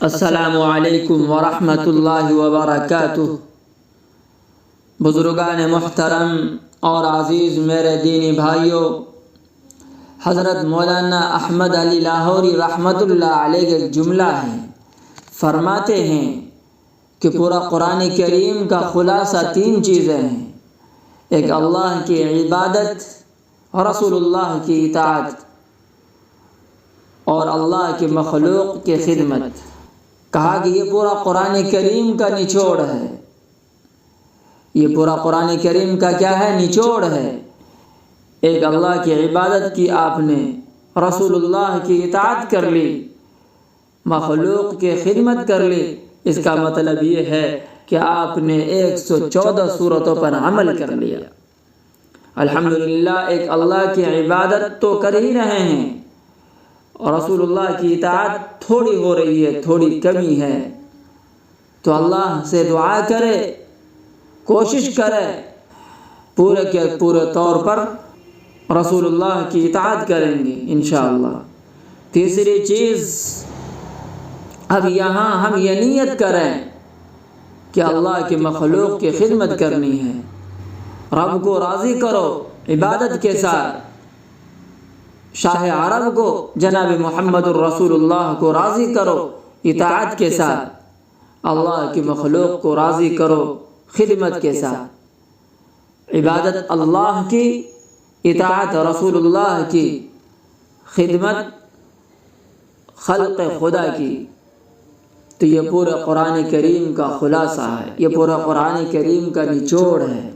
السلام علیکم ورحمۃ اللہ وبرکاتہ۔ بزرگان محترم اور عزیز میرے دینی بھائیوں، حضرت مولانا احمد علی لاہوری رحمۃ اللہ علیہ ایک جملہ ہے، فرماتے ہیں کہ پورا قرآن کریم کا خلاصہ 3 چیزیں ہیں: ایک اللہ کی عبادت، رسول اللہ کی اطاعت اور اللہ کے مخلوق کی خدمت۔ کہا کہ یہ پورا قرآن کریم کا نچوڑ ہے، یہ پورا قرآن کریم کا کیا ہے؟ نچوڑ ہے۔ ایک اللہ کی عبادت کی آپ نے، رسول اللہ کی اطاعت کر لی، مخلوق کی خدمت کر لی، اس کا مطلب یہ ہے کہ آپ نے 114 سورتوں پر عمل کر لیا۔ الحمدللہ ایک اللہ کی عبادت تو کر ہی رہے ہیں اور رسول اللہ کی اطاعت تھوڑی ہو رہی ہے، تھوڑی کمی ہے، تو اللہ سے دعا کرے، کوشش کرے پورے کے پورے طور پر رسول اللہ کی اطاعت کریں گے انشاءاللہ۔ تیسری چیز، اب یہاں ہم یہ نیت کریں کہ اللہ کے مخلوق کی خدمت کرنی ہے، رب کو راضی کرو عبادت کے ساتھ، شاہ عرب کو جناب محمد الرسول اللہ کو راضی کرو اطاعت کے ساتھ، اللہ کی مخلوق کو راضی کرو خدمت کے ساتھ۔ عبادت اللہ کی، اطاعت رسول اللہ کی، خدمت خلق خدا کی، تو یہ پورے قرآن کریم کا خلاصہ ہے، یہ پورا قرآن کریم کا نچوڑ ہے۔